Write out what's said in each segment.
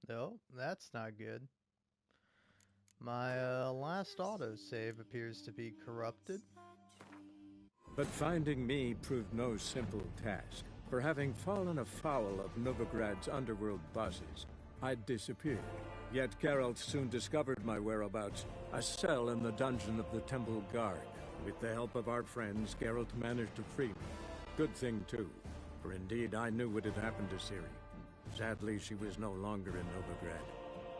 No, that's not good. My last autosave appears to be corrupted. But finding me proved no simple task. For having fallen afoul of Novigrad's underworld bosses, I'd disappeared. Yet Geralt soon discovered my whereabouts, a cell in the dungeon of the Temple Guard. With the help of our friends, Geralt managed to free me. Good thing, too, for indeed I knew what had happened to Ciri. Sadly, she was no longer in Novigrad.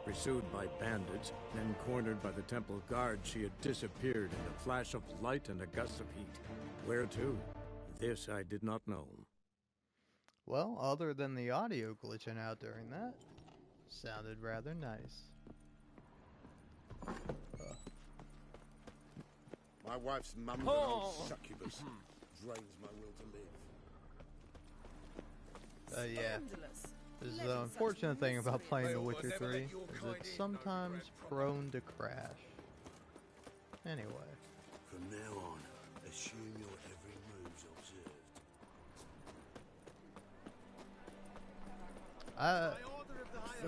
Pursued by bandits, then cornered by the Temple Guard, she had disappeared in a flash of light and a gust of heat. Where to? This I did not know. Well, other than the audio glitching out during that, sounded rather nice. My wife's mum's an old succubus. Drains my will to live. Yeah. There's the unfortunate thing about playing The Witcher 3, is it's sometimes prone to crash. Anyway. From now on, assume your every move's observed.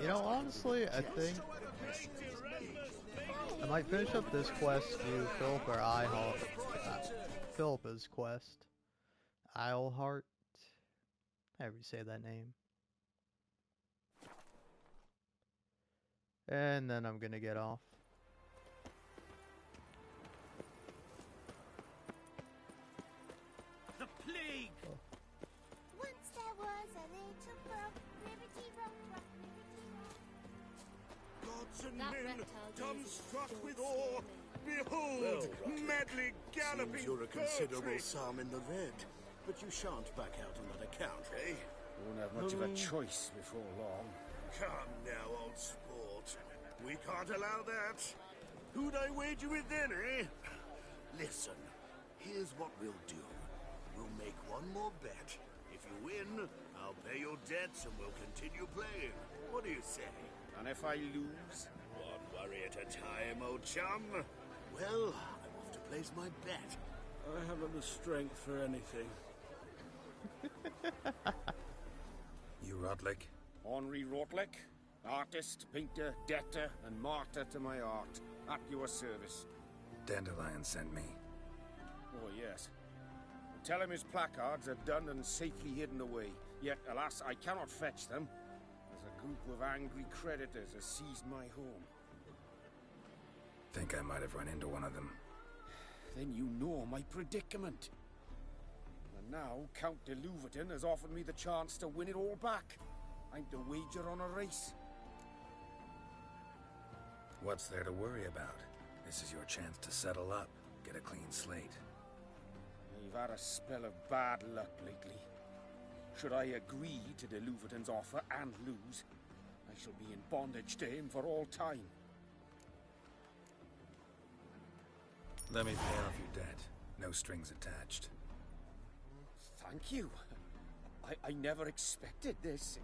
You know, honestly, I think I might finish up this quest to Philip or Philippa's quest. Isleheart. However you say that name. And then I'm gonna get off. The plague! Oh. Once there was a little brook, ribbity rock, ribbity rock. Gods and men, dumbstruck with awe, behold, madly galloping seems you're a considerable psalm in the red, but you shan't back out on that account, eh? Won't have much of a choice before long. Come now, old sport. We can't allow that. Who'd I wager with then, eh? Listen, here's what we'll do. We'll make one more bet. If you win, I'll pay your debts and we'll continue playing. What do you say? And if I lose? One worry at a time, old chum. Well, I'm off to place my bet. I haven't the strength for anything. You Rodlick? Henri Rotlick, artist, painter, debtor, and martyr to my art. At your service. Dandelion sent me. Oh, yes. Tell him his placards are done and safely hidden away. Yet, alas, I cannot fetch them, as a group of angry creditors has seized my home. Think I might have run into one of them. Then you know my predicament. And now, Count de Louverton has offered me the chance to win it all back. I'm to wager on a race. What's there to worry about? This is your chance to settle up, get a clean slate. I've had a spell of bad luck lately. Should I agree to de Louverton's offer and lose, I shall be in bondage to him for all time. Let me pay off your debt. No strings attached. Thank you. I never expected this.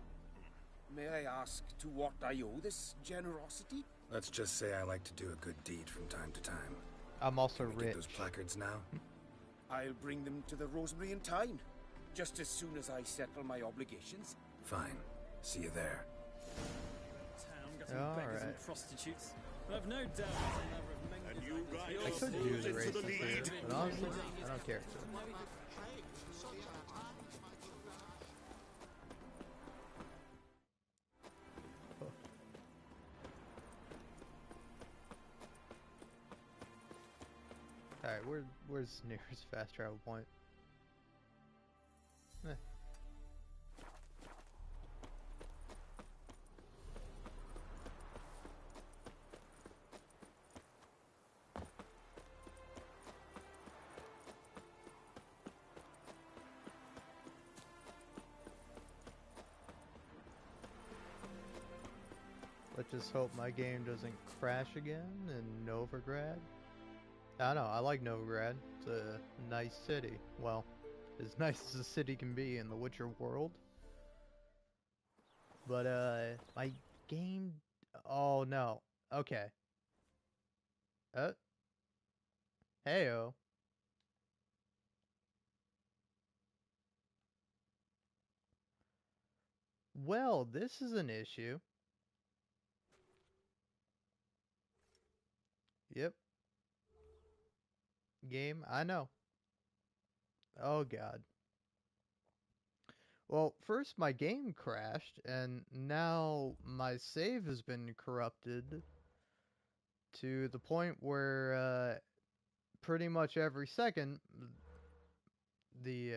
May I ask to what I owe this generosity? Let's just say I like to do a good deed from time to time. I'm also Can we rich. get those placards now? I'll bring them to the Rosemary in time, just as soon as I settle my obligations. Fine. See you there. Town beggars and prostitutes. But I've no doubt there's a number of I could do the races here, but honestly, I don't care to. Alright, where's the nearest fast travel point? Eh. Let's just hope my game doesn't crash again in Novigrad. I know, I like Novigrad. It's a nice city. Well, as nice as a city can be in the Witcher world. But, my game... Oh, no. Okay. Heyo. Well, this is an issue. Yep. Game, I know. Oh god. Well, first my game crashed, and now my save has been corrupted to the point where pretty much every second the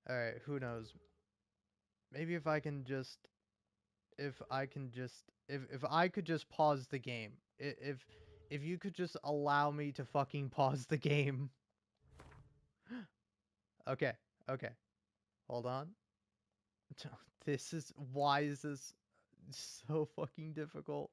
alright, who knows? Maybe if I could just pause the game. If you could just allow me to fucking pause the game. Okay. Okay. Hold on. Why is this so fucking difficult?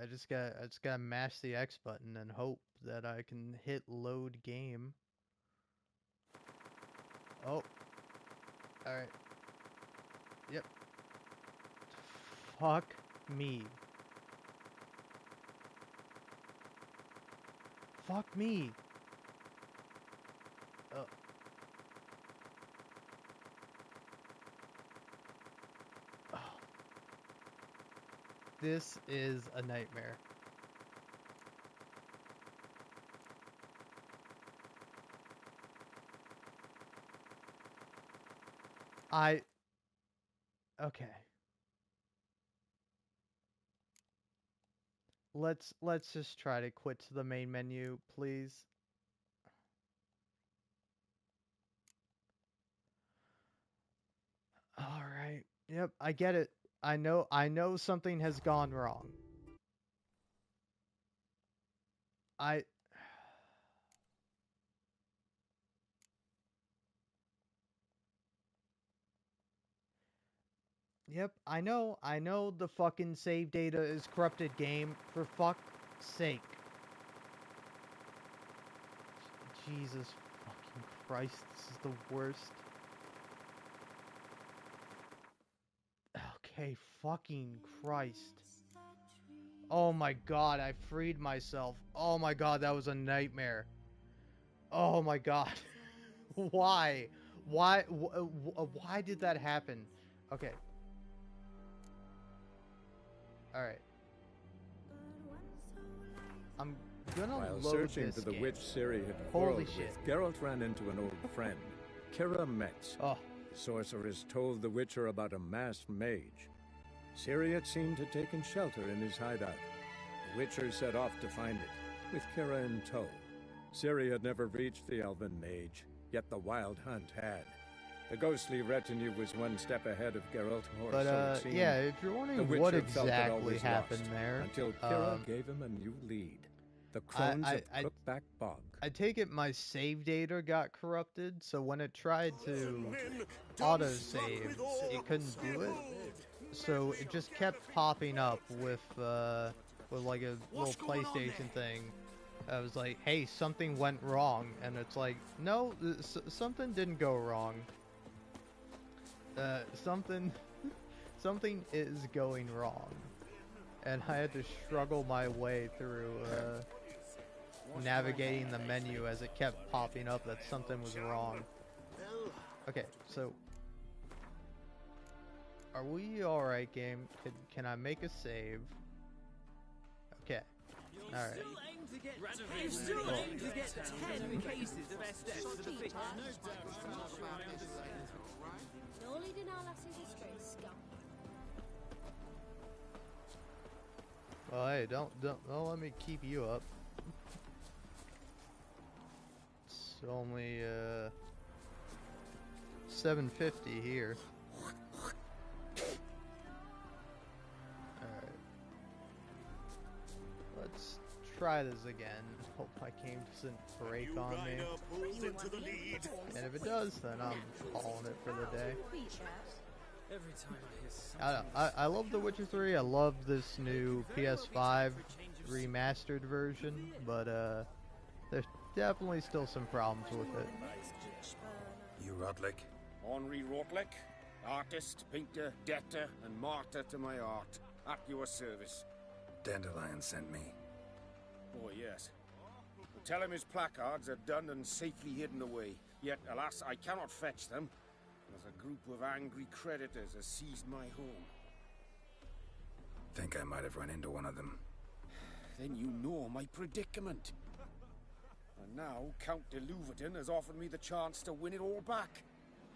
I just gotta mash the X button and hope that I can hit load game. Oh. Alright. Yep. Fuck me. Fuck me. Oh. This is a nightmare. Okay. Let's just try to quit to the main menu, please. All right. Yep, I get it. I know something has gone wrong. Yep, I know the fucking save data is corrupted game, for fuck's sake. Jesus fucking Christ, this is the worst. Okay, fucking Christ. Oh my god, I freed myself. Oh my god, that was a nightmare. Oh my god. Why? Why did that happen? Okay. Alright. I'm gonna While load searching this for the game. witch Ciri had Holy quarreled shit. with, Geralt ran into an old friend, Kira Metz. Oh. The sorceress told the Witcher about a masked mage. Ciri had seemed to have taken shelter in his hideout. The Witcher set off to find it, with Kira in tow. Ciri had never reached the elven mage, yet the wild hunt had. The ghostly retinue was one step ahead of Geralt, or so it seemed. Yeah, if you're wondering The what Witcher felt that all exactly was happened lost, there, until Kira gave him a new lead. The crones of Crookback Bog. I take it my save data got corrupted, so when it tried to autosave, it couldn't do it. So it just kept popping up with like a little PlayStation thing. I was like, hey, something went wrong, and it's like, no, something didn't go wrong. Something is going wrong, and I had to struggle my way through navigating the menu as it kept popping up that something was wrong. Okay, so are we all right, game? Can I make a save? Okay. All right. You still aim to get 10 cases of SS for the fix. No leading our lasses astray, scum. Well, hey, don't let me keep you up. It's only 750 here. Alright. Let's try this again. Hope my game doesn't break on me. And if it does, then I'm calling it for the day. Every time I hear something. I love The Witcher 3. I love this new PS5 remastered version, but there's definitely still some problems with it. You Rotlick? Henri Rotlick, artist, painter, debtor, and martyr to my art. At your service. Dandelion sent me. Oh, yes. Tell him his placards are done and safely hidden away. Yet, alas, I cannot fetch them, as a group of angry creditors has seized my home. Think I might have run into one of them. Then you know my predicament. And now Count de Louverton has offered me the chance to win it all back.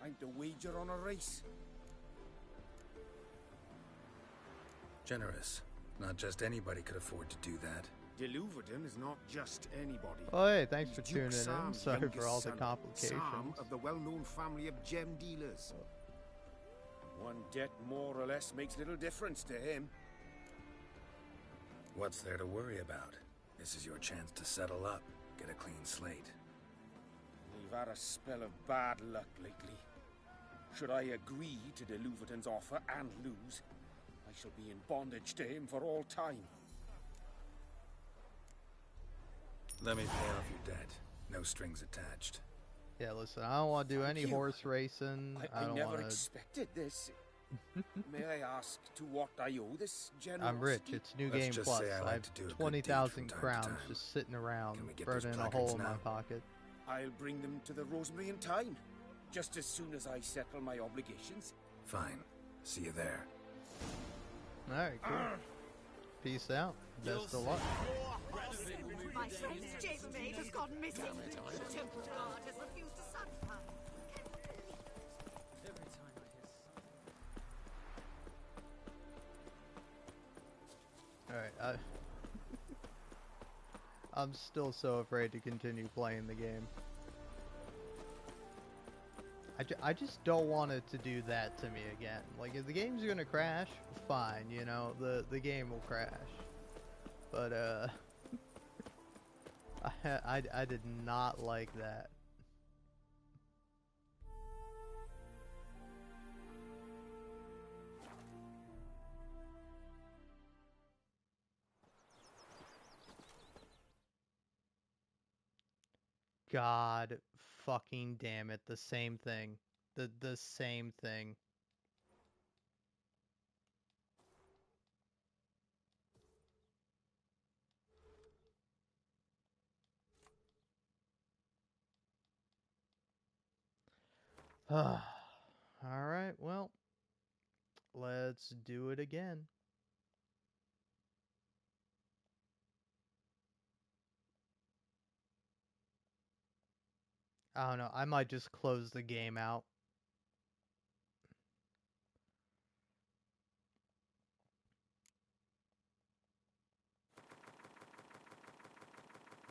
I'm to wager on a race. Generous. Not just anybody could afford to do that. De Louverton is not just anybody. Oh, hey, thanks for He's tuning Duke in. Sam's Sorry youngest for all the son, complications. Sam of the well-known family of gem dealers. One debt more or less makes little difference to him. What's there to worry about? This is your chance to settle up, get a clean slate. We've had a spell of bad luck lately. Should I agree to de Louverton's offer and lose, I shall be in bondage to him for all time. Let me pay off your debt. No strings attached. Yeah, listen, I don't want to do any you. horse racing. I I don't never want to. expected this. May I ask to what I owe this generosity? I'm rich. It's New Let's Game just Plus. say I I like have to do a good deed 20,000 from time to crowns time. just sitting around, Can we get those burning a hole placards in my now? pocket. I'll bring them to the Rosemary in time, just as soon as I settle my obligations. Fine. See you there. All right, cool. Peace out. Best of luck. My friend's chambermaid has gone missing. The temple guard has refused to satisfy. Every time I hear All right, I'm still so afraid to continue playing the game. I just don't want it to do that to me again. Like, if the game's gonna crash, fine, you know, the game will crash. But, I did not like that. God fucking damn it, the same thing. The same thing. Alright, well, let's do it again. I don't know, I might just close the game out.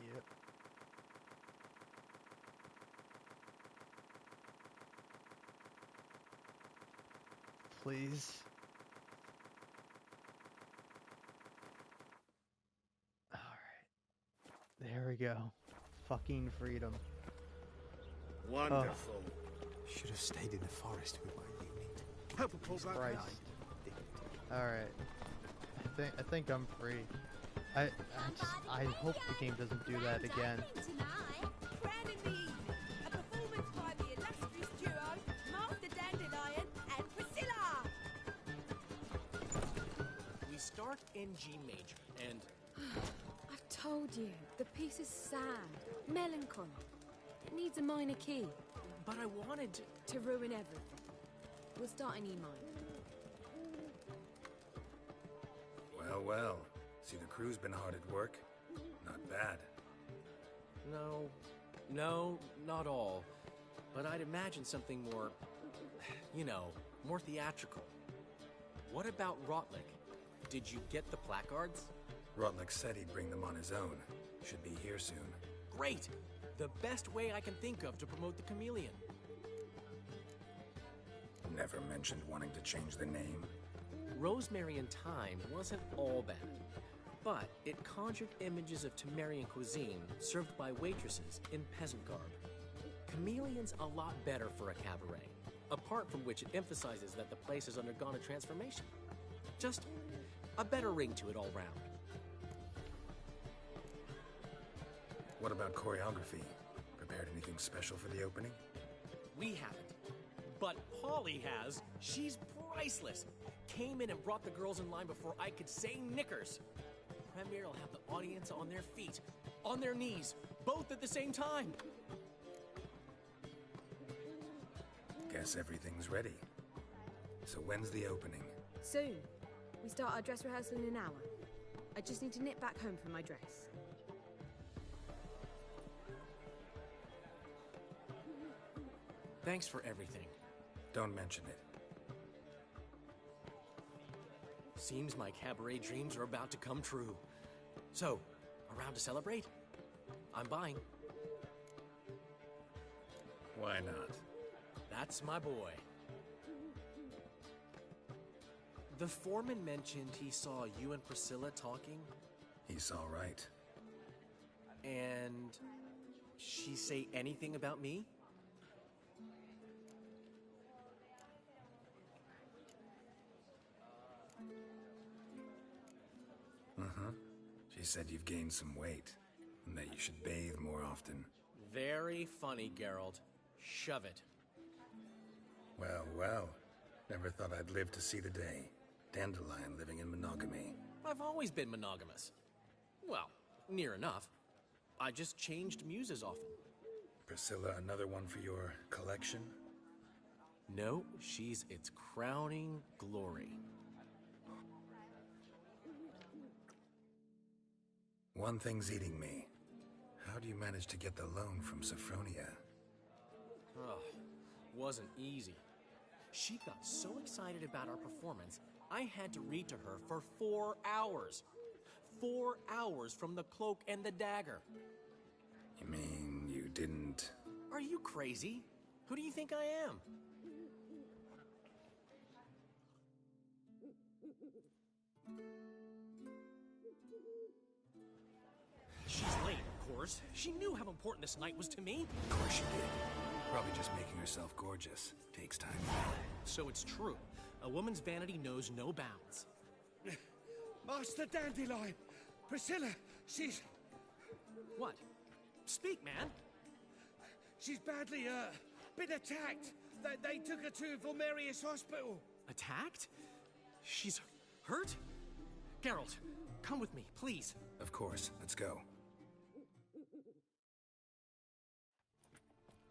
Yep. Please. Alright. There we go. Fucking freedom. Wonderful. Should have stayed in the forest with my unit. Help her pull back Christ. Alright. I think I'm free. I hope the game doesn't do that again. Crowning the evening, a performance by the illustrious duo, Master Dandelion and Priscilla. we start in G major, and I've told you, the piece is sad, melancholy. It needs a minor key but I wanted to ruin everything. We'll start in E minor. Well, well. See, the crew's been hard at work. Not bad. No, not all. But I'd imagine something more, more theatrical. What about Rotlick? Did you get the placards? Rotlick said he'd bring them on his own. Should be here soon. Great! The best way I can think of to promote the chameleon. Never mentioned wanting to change the name. Rosemary in Time wasn't all bad, but it conjured images of Temerian cuisine served by waitresses in peasant garb. Chameleon's a lot better for a cabaret, apart from which it emphasizes that the place has undergone a transformation. Just a better ring to it all round. What about choreography? Prepared anything special for the opening? We haven't. But Polly has. She's priceless. Came in and brought the girls in line before I could say knickers. Premiere will have the audience on their feet, on their knees, both at the same time. Guess everything's ready. So when's the opening? Soon. We start our dress rehearsal in an hour. I just need to nip back home for my dress. Thanks for everything. Don't mention it. Seems my cabaret dreams are about to come true. So, around to celebrate? I'm buying. Why not? That's my boy. The foreman mentioned he saw you and Priscilla talking. He's all right. And she say anything about me? Uh-huh. She said you've gained some weight, and that you should bathe more often. Very funny, Geralt. Shove it. Well, well. Never thought I'd live to see the day. Dandelion living in monogamy. I've always been monogamous. Well, near enough. I just changed muses often. Priscilla, another one for your collection? No, she's its crowning glory. One thing's eating me. How do you manage to get the loan from Sophronia? Ugh, wasn't easy. She got so excited about our performance, I had to read to her for 4 hours. 4 hours from the Cloak and the Dagger. You mean you didn't... Are you crazy? Who do you think I am? She's late, of course. She knew how important this night was to me. Of course she did. Probably just making herself gorgeous. Takes time. So it's true. A woman's vanity knows no bounds. Master Dandelion! Priscilla, she's... What? Speak, man. She's badly, been attacked. They took her to Vulmerius Hospital. Attacked? She's hurt? Geralt, come with me, please. Of course. Let's go.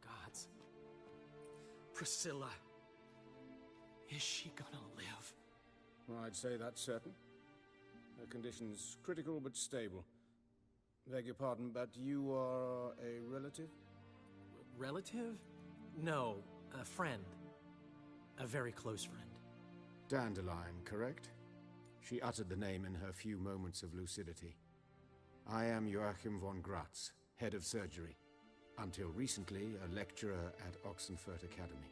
Gods. Priscilla. Is she gonna live? Well, I'd say that's certain. Her condition's critical but stable. Beg your pardon, but you are a relative? Relative? No, a friend. A very close friend. Dandelion, correct? She uttered the name in her few moments of lucidity. I am Joachim von Gratz, head of surgery. Until recently, a lecturer at Oxenfurt Academy.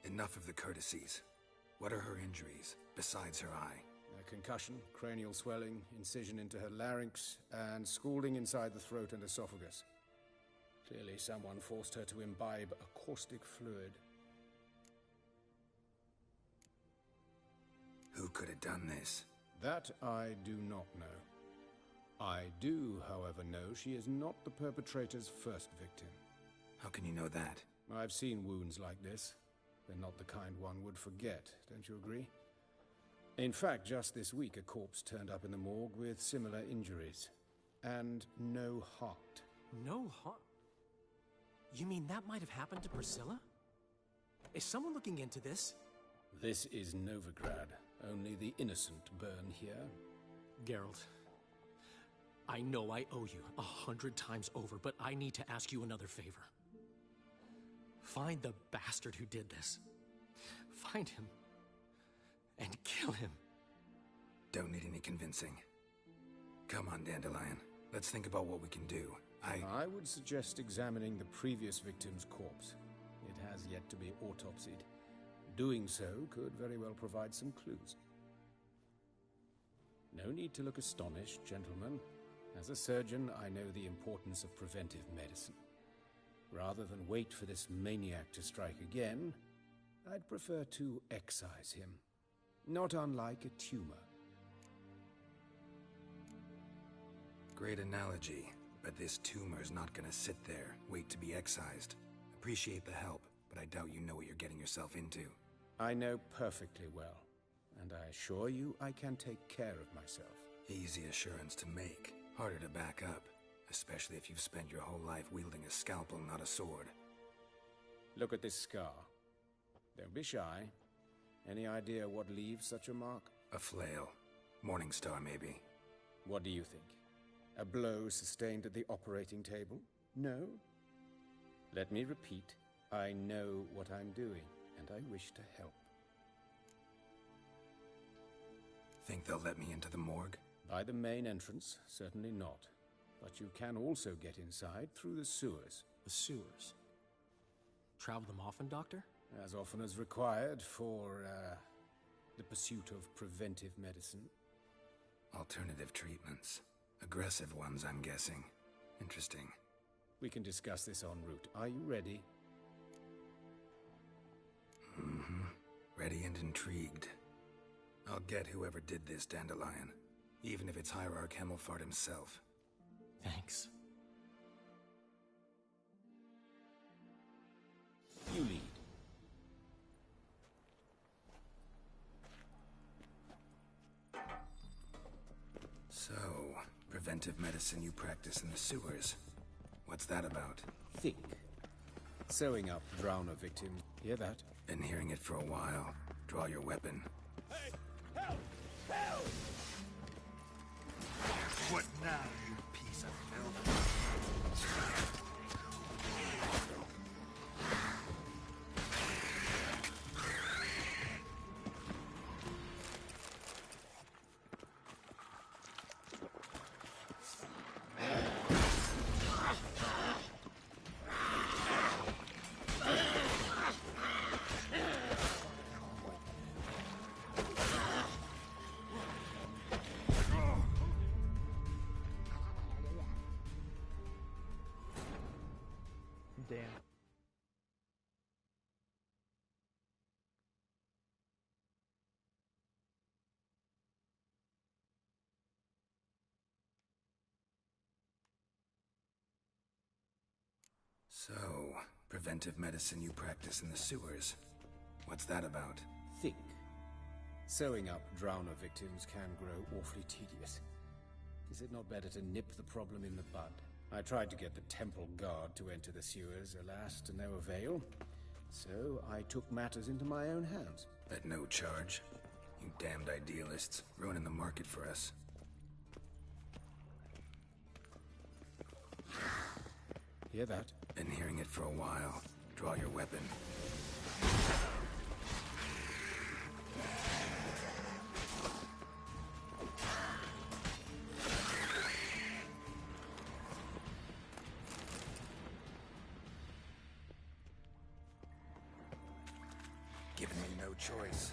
Enough of the courtesies. What are her injuries, besides her eye? A concussion, cranial swelling, incision into her larynx, and scalding inside the throat and esophagus. Clearly someone forced her to imbibe a caustic fluid. Who could have done this? That I do not know. I do, however, know she is not the perpetrator's first victim. How can you know that? I've seen wounds like this. They're not the kind one would forget, don't you agree? In fact, just this week, a corpse turned up in the morgue with similar injuries. And no heart. No heart? You mean that might have happened to Priscilla? Is someone looking into this? This is Novigrad. Only the innocent burn here. Geralt, I know I owe you 100 times over, but I need to ask you another favor. Find the bastard who did this. Find him. And kill him. Don't need any convincing. Come on, Dandelion. Let's think about what we can do. I would suggest examining the previous victim's corpse. It has yet to be autopsied. Doing so could very well provide some clues. No need to look astonished, gentlemen. As a surgeon, I know the importance of preventive medicine. Rather than wait for this maniac to strike again, I'd prefer to excise him. Not unlike a tumor. Great analogy, but this tumor's not gonna sit there, wait to be excised. Appreciate the help, but I doubt you know what you're getting yourself into. I know perfectly well, and I assure you I can take care of myself. Easy assurance to make, harder to back up, especially if you've spent your whole life wielding a scalpel, not a sword. Look at this scar. Don't be shy. Any idea what leaves such a mark? A flail. Morningstar, maybe. What do you think? A blow sustained at the operating table? No? Let me repeat. I know what I'm doing, and I wish to help. Think they'll let me into the morgue? By the main entrance, certainly not. But you can also get inside through the sewers. The sewers? Travel them often, Doctor? As often as required for, the pursuit of preventive medicine. Alternative treatments. Aggressive ones, I'm guessing. Interesting. We can discuss this en route. Are you ready? Mm-hmm. Ready and intrigued. I'll get whoever did this, Dandelion. Even if it's Hierarch Hemmelfart himself. Thanks. You lead. So, preventive medicine you practice in the sewers. What's that about? Think. Sewing up drowner victims. Hear that? Been hearing it for a while. Draw your weapon. Hey! Help! Help! What now, you piece of filth? Damn. So, preventive medicine you practice in the sewers. What's that about? Think. Sewing up drowner victims can grow awfully tedious. Is it not better to nip the problem in the bud? I tried to get the temple guard to enter the sewers, alas, to no avail. So I took matters into my own hands. At no charge. You damned idealists, ruining the market for us. Hear that? Been hearing it for a while. Draw your weapon. Giving me no choice.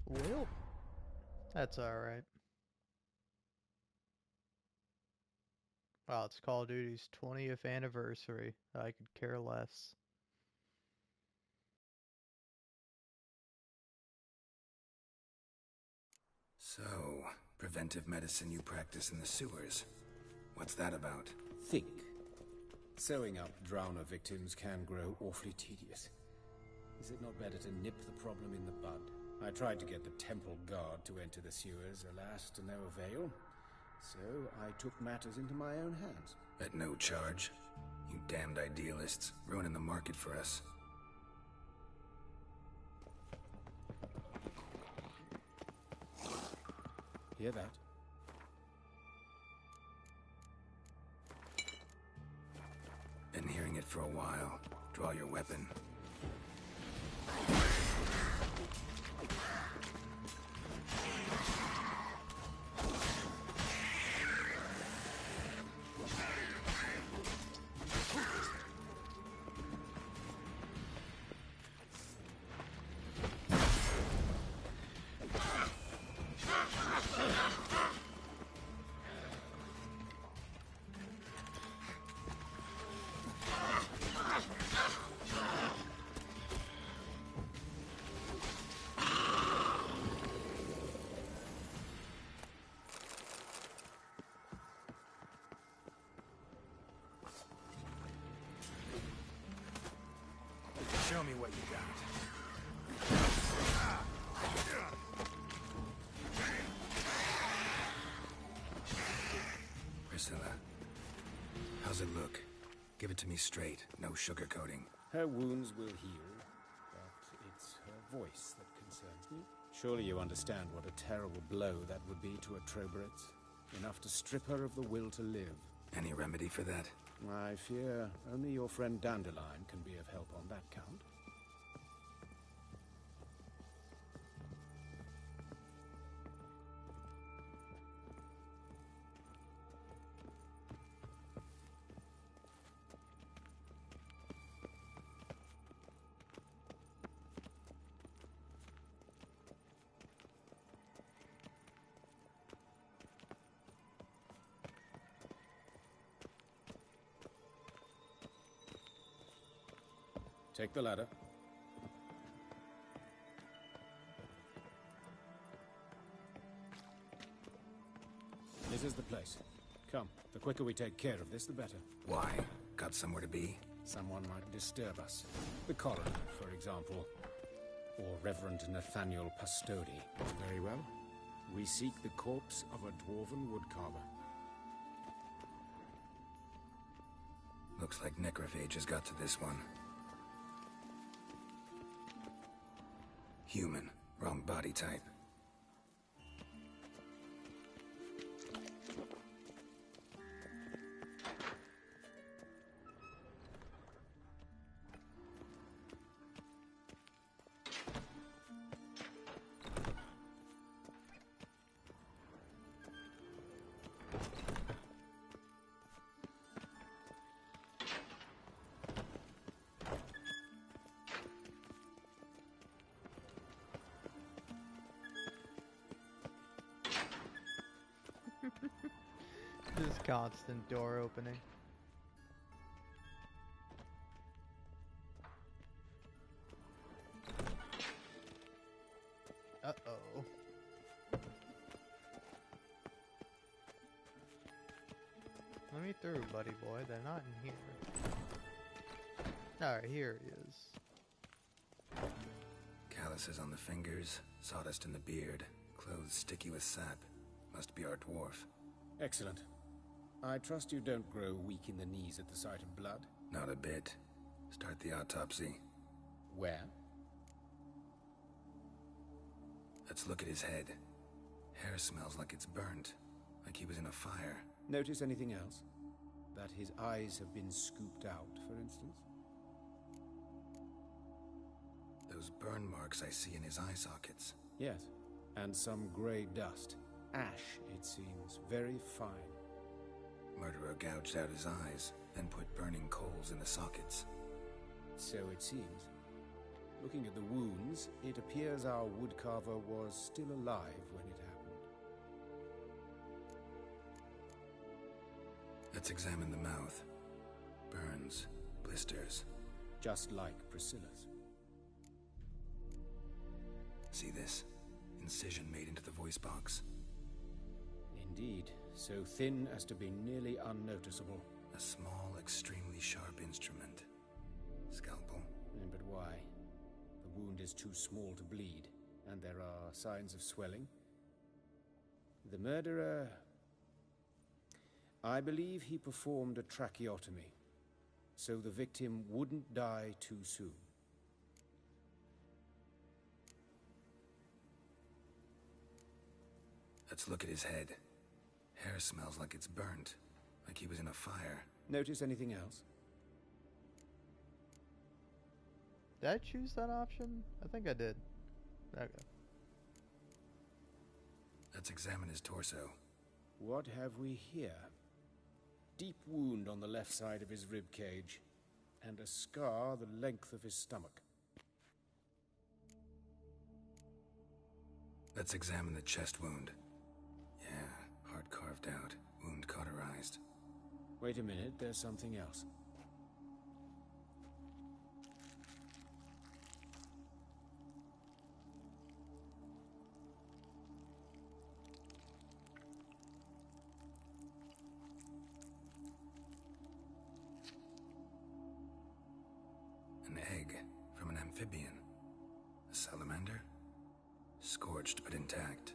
Well, that's alright. Wow, it's Call of Duty's 20th anniversary. I could care less. So, preventive medicine you practice in the sewers. What's that about? Think. Sewing up drowner victims can grow awfully tedious. Is it not better to nip the problem in the bud? I tried to get the temple guard to enter the sewers, alas, to no avail. So I took matters into my own hands. At no charge. You damned idealists, ruining the market for us. Hear that? Been hearing it for a while. Draw your weapon. Show me what you got. it to me straight, no sugarcoating. Her wounds will heal, but it's her voice that concerns me. Surely you understand what a terrible blow that would be to a Cabarets. Enough to strip her of the will to live. Any remedy for that? I fear only your friend Dandelion can be of help on that count. Take the ladder. This is the place. Come, the quicker we take care of this, the better. Why? Got somewhere to be? Someone might disturb us. The coroner, for example. Or Reverend Nathaniel Pastodi. Very well. We seek the corpse of a dwarven woodcarver. Looks like necrophages got to this one. Human. Wrong body type. Just constant door opening. Uh-oh. Let me through, buddy boy. They're not in here. Alright, here he is. Calluses on the fingers, sawdust in the beard, clothes sticky with sap. Must be our dwarf. Excellent. I trust you don't grow weak in the knees at the sight of blood? Not a bit. Start the autopsy. Where? Let's look at his head. Hair smells like it's burnt, like he was in a fire. Notice anything else? That his eyes have been scooped out, for instance? Those burn marks I see in his eye sockets. Yes, and some grey dust. Ash, it seems. Very fine. Murderer gouged out his eyes, then put burning coals in the sockets. So it seems. Looking at the wounds, it appears our woodcarver was still alive when it happened. Let's examine the mouth. Burns, blisters. Just like Priscilla's. See this? Incision made into the voice box. Indeed, so thin as to be nearly unnoticeable. A small, extremely sharp instrument. Scalpel. But why? The wound is too small to bleed, and there are signs of swelling. The murderer... I believe he performed a tracheotomy, so the victim wouldn't die too soon. Let's look at his head. Hair smells like it's burnt, like he was in a fire. Notice anything else? Did I choose that option? I think I did. Okay. Let's examine his torso. What have we here? Deep wound on the left side of his rib cage, and a scar the length of his stomach. Let's examine the chest wound. Yeah, heart carved out, wound cauterized. Wait a minute, there's something else. An egg from an amphibian. A salamander? Scorched but intact.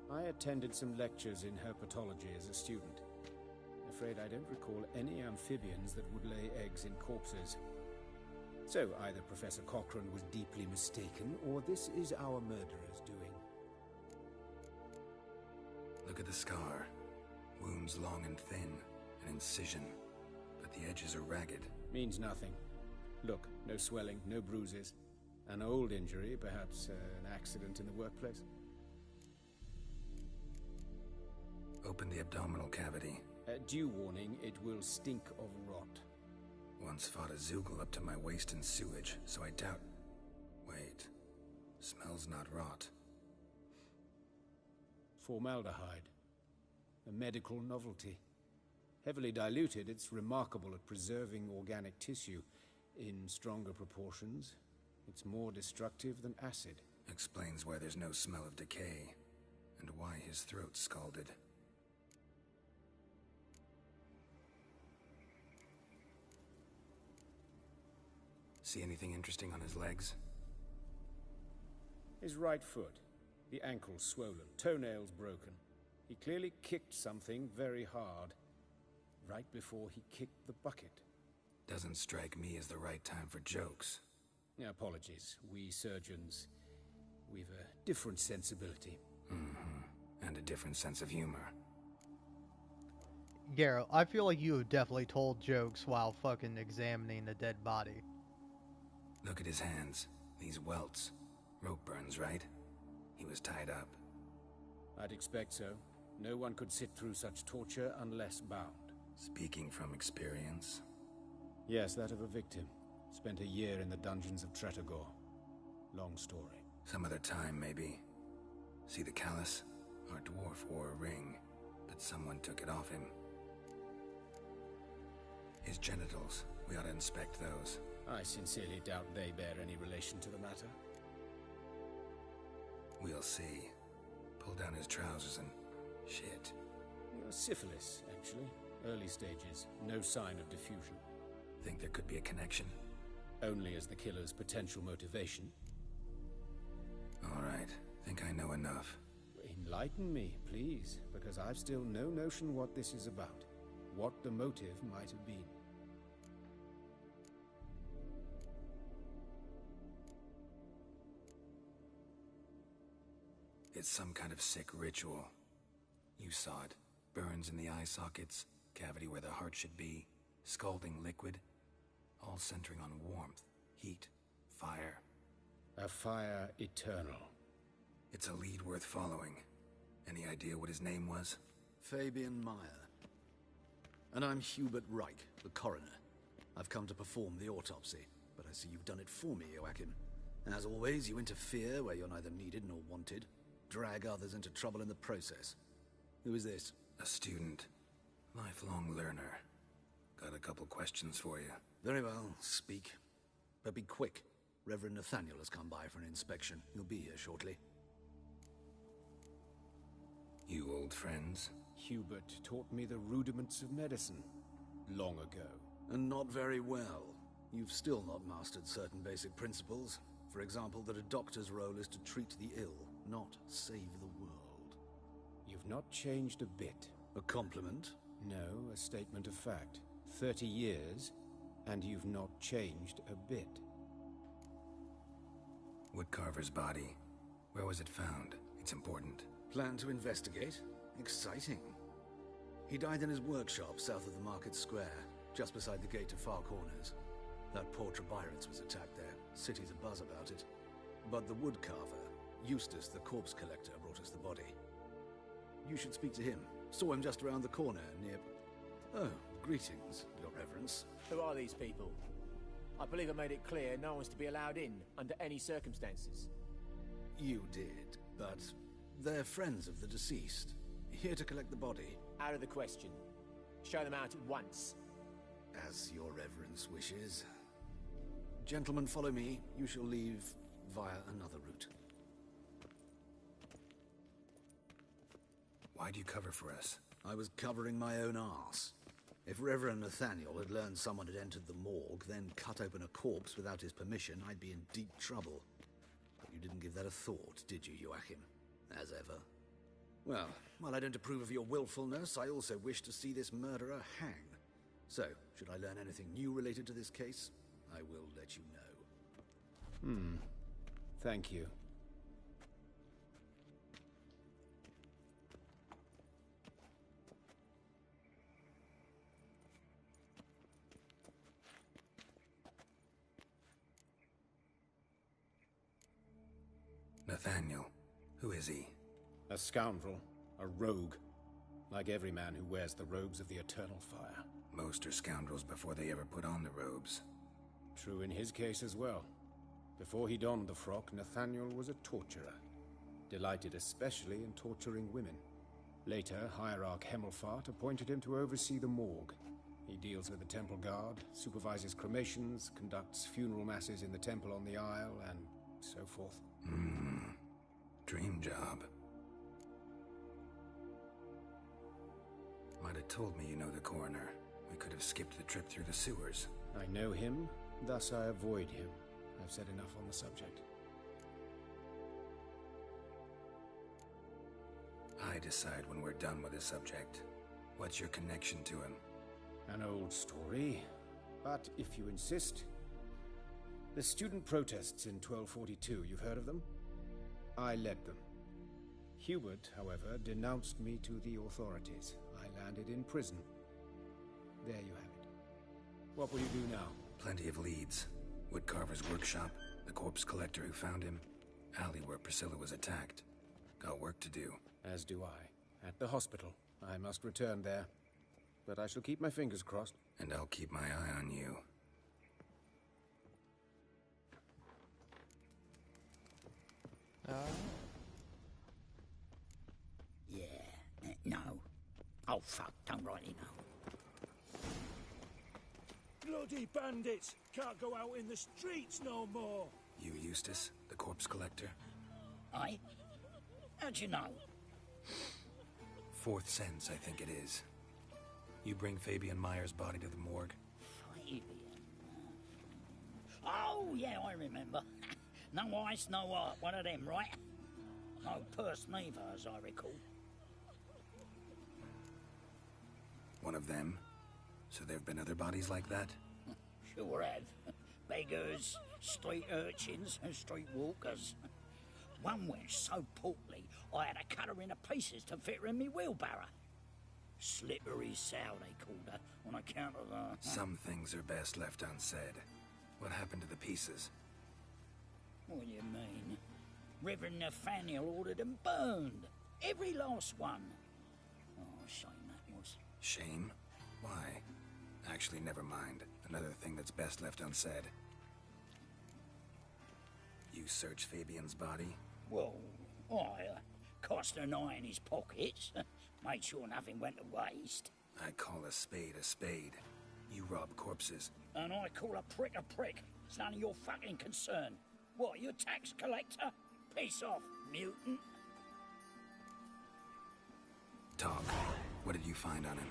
I attended some lectures in herpetology as a student. afraid I don't recall any amphibians that would lay eggs in corpses. So either Professor Cochrane was deeply mistaken, or this is our murderer's doing. Look at the scar. Wounds long and thin, an incision, but the edges are ragged. Means nothing. Look, no swelling, no bruises. An old injury, perhaps an accident in the workplace. Open the abdominal cavity. Due warning, it will stink of rot. Once fought a Zoogle up to my waist in sewage, so I doubt... Wait. Smells not rot. Formaldehyde. A medical novelty. Heavily diluted, it's remarkable at preserving organic tissue. In stronger proportions, it's more destructive than acid. Explains why there's no smell of decay, and why his throat's scalded. See anything interesting on his legs? His right foot. The ankle's swollen, toenails broken. He clearly kicked something very hard, right before he kicked the bucket. Doesn't strike me as the right time for jokes. Apologies. We surgeons, we've a different sensibility. Mm-hmm. And a different sense of humor. Garrett, I feel like you have definitely told jokes while fucking examining a dead body. Look at his hands. These welts. Rope burns, right? He was tied up. I'd expect so. No one could sit through such torture unless bound. Speaking from experience? Yes, that of a victim. Spent a year in the dungeons of Tretogor. Long story. Some other time, maybe. See the callus? Our dwarf wore a ring, but someone took it off him. His genitals. We ought to inspect those. I sincerely doubt they bear any relation to the matter. We'll see. Pull down his trousers and... shit. Syphilis, actually. Early stages. No sign of diffusion. Think there could be a connection? Only as the killer's potential motivation. All right. Think I know enough. Enlighten me, please, because I've still no notion what this is about. What the motive might have been. It's some kind of sick ritual. You saw it. Burns in the eye sockets, cavity where the heart should be, scalding liquid, all centering on warmth, heat, fire. A fire eternal. It's a lead worth following. Any idea what his name was? Fabian Meyer. And I'm Hubert Reich, the coroner. I've come to perform the autopsy, but I see you've done it for me, Joachim. As always, you interfere where you're neither needed nor wanted. Drag others into trouble in the process. Who is this? A student. Lifelong learner. Got a couple questions for you. Very well, speak. But be quick. Reverend Nathaniel has come by for an inspection. He'll be here shortly. You old friends? Hubert taught me the rudiments of medicine. Long ago. And not very well. You've still not mastered certain basic principles. For example, that a doctor's role is to treat the ill, not save the world. You've not changed a bit. A compliment? No, a statement of fact. 30 years, and you've not changed a bit. Woodcarver's body. Where was it found? It's important. Plan to investigate? Exciting. He died in his workshop south of the market square, just beside the gate to Far Corners. That poor Cabarets was attacked there. City's abuzz about it. But the woodcarver, Eustace the corpse collector, brought us the body. You should speak to him. Saw him just around the corner near... Oh, greetings, Your Reverence. Who are these people? I believe I made it clear no one's to be allowed in under any circumstances. You did, but they're friends of the deceased. Here to collect the body. Out of the question. Show them out at once. As Your Reverence wishes. Gentlemen, follow me. You shall leave via another route. Why'd you cover for us? I was covering my own arse. If Reverend Nathaniel had learned someone had entered the morgue, then cut open a corpse without his permission, I'd be in deep trouble. But you didn't give that a thought, did you, Joachim? As ever. Well, while I don't approve of your willfulness, I also wish to see this murderer hang. So, should I learn anything new related to this case, I will let you know. Thank you. Nathaniel. Who is he? A scoundrel. A rogue. Like every man who wears the robes of the Eternal Fire. Most are scoundrels before they ever put on the robes. True in his case as well. Before he donned the frock, Nathaniel was a torturer. Delighted especially in torturing women. Later, Hierarch Hemmelfart appointed him to oversee the morgue. He deals with the temple guard, supervises cremations, conducts funeral masses in the temple on the Isle, and so forth. Dream job. Might have told me you know the coroner. We could have skipped the trip through the sewers. I know him, thus I avoid him. I've said enough on the subject. I decide when we're done with the subject. What's your connection to him? An old story, but if you insist. The student protests in 1242, you've heard of them? I led them. Hubert, however, denounced me to the authorities. I landed in prison. There you have it. What will you do now? Plenty of leads. Woodcarver's workshop, the corpse collector who found him, alley where Priscilla was attacked. Got work to do. As do I. At the hospital. I must return there. But I shall keep my fingers crossed. And I'll keep my eye on you. Yeah, no. Oh, fuck, don't rightly know. Bloody bandits! Can't go out in the streets no more! You Eustace, the corpse collector? Aye? How'd you know? Fourth sense, I think it is. You bring Fabian Meyer's body to the morgue? Fabian? Oh, yeah, I remember. No ice, no art, one of them, right? No purse neither, as I recall. One of them? So there've been other bodies like that? Sure have. Beggars, street urchins, and street walkers. One went so portly, I had to cut her into pieces to fit her in me wheelbarrow. Slippery sow, they called her, on account of her. Some things are best left unsaid. What happened to the pieces? What do you mean? Reverend Nathaniel ordered them burned. Every last one. Oh, shame that was. Shame? Why? Actually, never mind. Another thing that's best left unsaid. You searched Fabian's body? Well, I cast an eye in his pockets. Made sure nothing went to waste. I call a spade a spade. You rob corpses. And I call a prick a prick. It's none of your fucking concern. What, you a tax collector? Piss off, mutant. Talk. What did you find on him?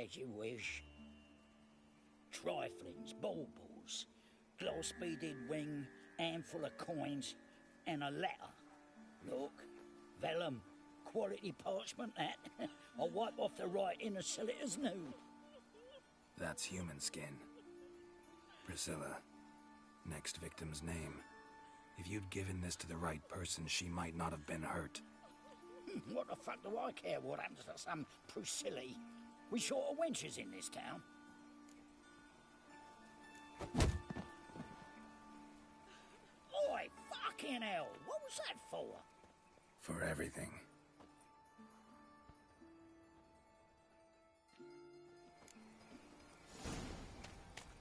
As you wish. Triflings, baubles, gloss-beaded ring, handful of coins, and a letter. Look, vellum, quality parchment, that. I'll wipe off the writing and sell it as new. That's human skin. Priscilla. Next victim's name. If you'd given this to the right person, she might not have been hurt. What the fuck do I care what happens to some Priscilla? We short of wenches in this town. Oi, fucking hell! What was that for? For everything.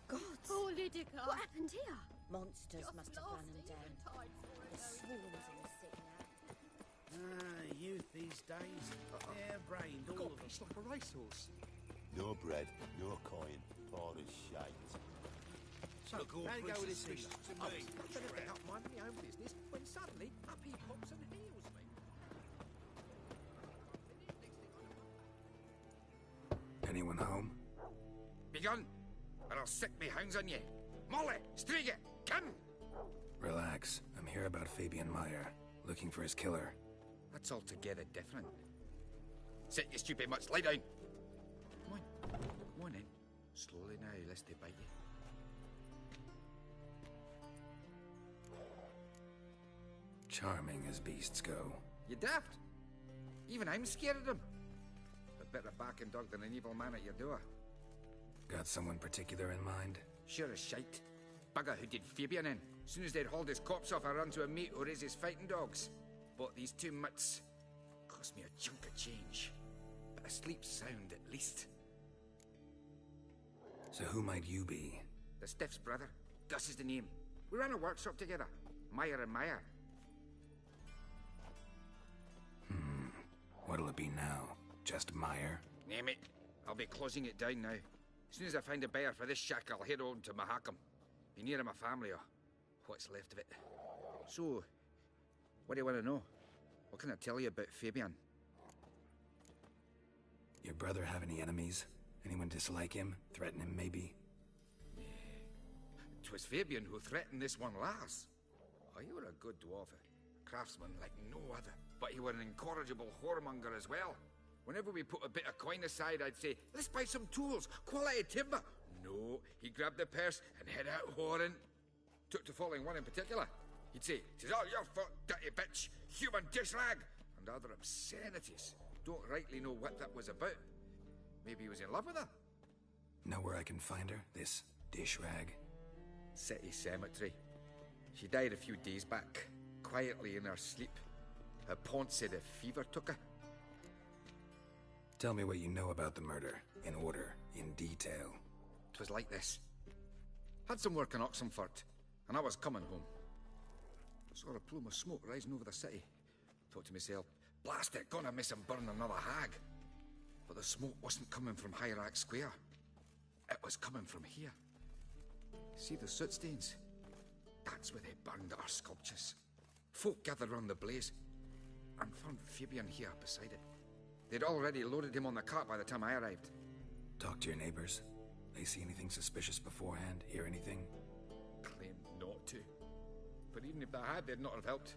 God! Oh, Lydica! What happened here? Monsters must have run them down. The swarms in the city now. Youth these days. Hair-brained, all of them. It's like a racehorse. No bread, no coin, poor as shite. So, Look, all now you go with this princes fish. to I me. was better pick up minding my own business when suddenly up he pops and heals me. Anyone home? Begone, or I'll set me hounds on ye. Molly, Striga, come! Relax. I'm here about Fabian Meyer. Looking for his killer. That's altogether different. Sit, you stupid mutts, lie down. Come on. Come on then. Slowly now, lest they bite you. Charming as beasts go. You daft? Even I'm scared of them. A better barking dog than an evil man at your door. Got someone particular in mind? Sure as shite. Bugger who did Fabian in. Soon as they'd hauled his corpse off, I ran to a mate who raised his fighting dogs. Bought these 2 mutts. Cost me a chunk of change. But I sleep sound at least. So who might you be? The Stiff's brother. Gus is the name. We ran a workshop together. Meyer and Meyer. What'll it be now? Just Meyer? Name it. I'll be closing it down now. As soon as I find a buyer for this shack, I'll head on to Mahakam. Be near my family, or what's left of it. So, what do you want to know? What can I tell you about Fabian? Your brother have any enemies? Anyone dislike him? Threaten him, maybe? 'Twas Fabian who threatened this one last. Oh, you were a good dwarf, a craftsman like no other. But he were an incorrigible whoremonger as well. Whenever we put a bit of coin aside, I'd say, let's buy some tools, quality timber. No, he grabbed the purse and head out whoring. Took to following one in particular. He'd say, "'Tis all your fault, dirty bitch, human dish rag," and other obscenities. Don't rightly know what that was about. Maybe he was in love with her. Know where I can find her? This dish rag? City cemetery. She died a few days back, quietly in her sleep. Her pont said a fever took her. Tell me what you know about the murder, in order, in detail. 'Twas like this. Had some work in Oxenfurt, and I was coming home. I saw a plume of smoke rising over the city. Thought to myself, blast it, gonna miss him burn another hag. But the smoke wasn't coming from Hierarch Square. It was coming from here. See the soot stains? That's where they burned our sculptures. Folk gathered round the blaze, and found Fabian here beside it. They'd already loaded him on the cart by the time I arrived. Talk to your neighbors. They see anything suspicious beforehand? Hear anything? Claimed not to. But even if they had, they'd not have helped.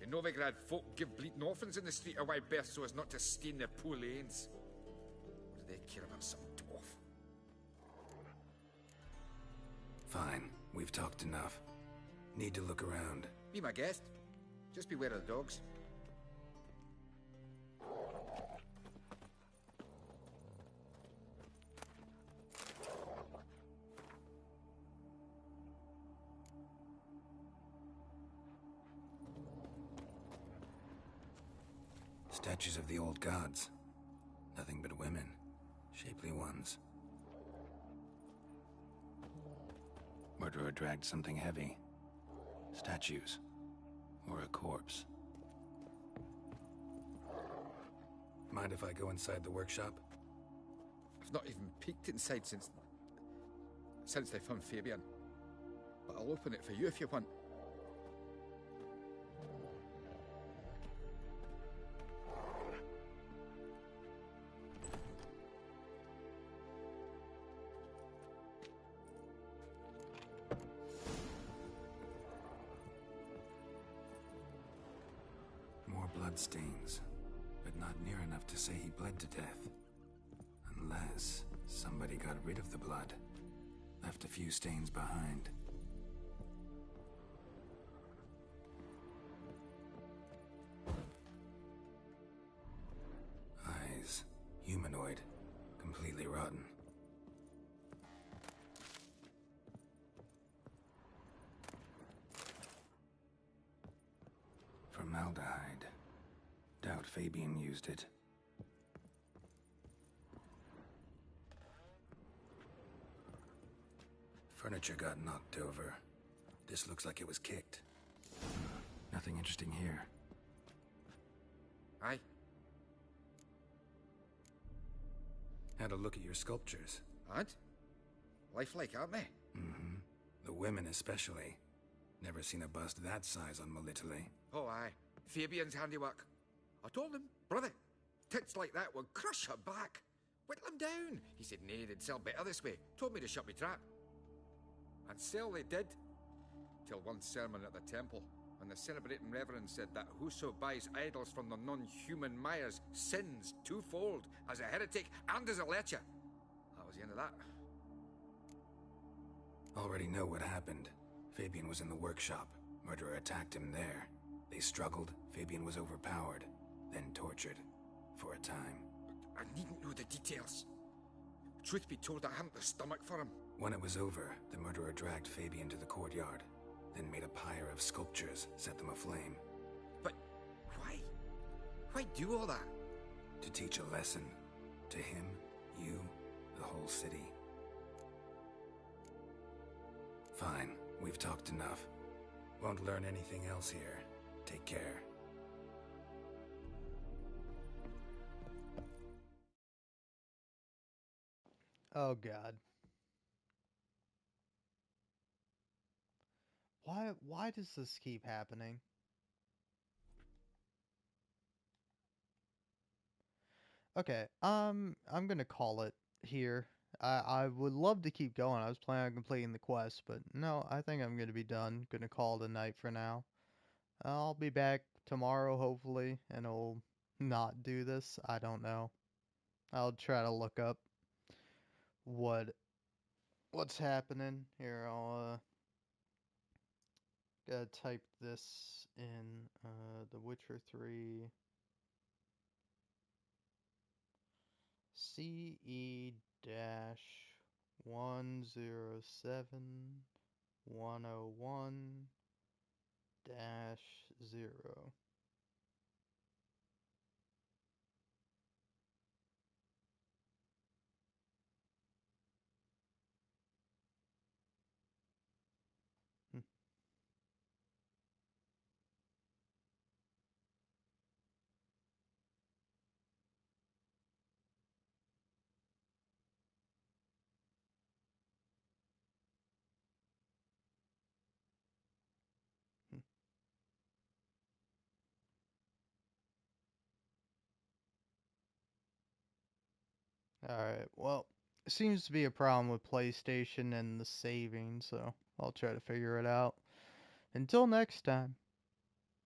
In Novigrad, folk give bleating orphans in the street a wide berth so as not to stain their poor lanes. What do they care about some dwarf? Fine, we've talked enough. Need to look around. Be my guest. Just beware of the dogs. Statues of the old gods. Nothing but women. Shapely ones. Murderer dragged something heavy. Statues. Or a corpse. Mind if I go inside the workshop? I've not even peeked inside since they found Fabian. But I'll open it for you if you want. Stains, but not near enough to say he bled to death. Unless somebody got rid of the blood, left a few stains behind. Eyes, humanoid, completely rotten. Formaldehyde. Doubt Fabian used it. Furniture got knocked over. This looks like it was kicked. Nothing interesting here. Aye. Had a look at your sculptures. And? Lifelike, aren't they? Mm-hmm. The women especially. Never seen a bust that size on Melitele. Oh, aye. Fabian's handiwork. I told him, brother, tits like that would crush her back. Whittle him down. He said, nay, they'd sell better this way. Told me to shut me trap. And sell they did. Till one sermon at the temple. And the celebrating reverend said that whoso buys idols from the non-human Mayas sins twofold, as a heretic and as a lecher. That was the end of that. Already know what happened. Fabian was in the workshop. Murderer attacked him there. They struggled. Fabian was overpowered, then tortured. For a time. I needn't know the details. Truth be told, I hadn't the stomach for him. When it was over, the murderer dragged Fabian to the courtyard, then made a pyre of sculptures, set them aflame. But why? Why do all that? To teach a lesson. To him, you, the whole city. Fine, we've talked enough. Won't learn anything else here. Take care. Oh god. Why does this keep happening? Okay, I'm gonna call it here. I would love to keep going. I was planning on completing the quest, but no, I think I'm gonna be done. Gonna call it a night for now. I'll be back tomorrow, hopefully, and I'll not do this. I don't know. I'll try to look up what what's happening here. I'll gotta type this in The Witcher 3 CE dash 107101 dash 0. Alright, well, it seems to be a problem with PlayStation and the saving, so I'll try to figure it out. Until next time.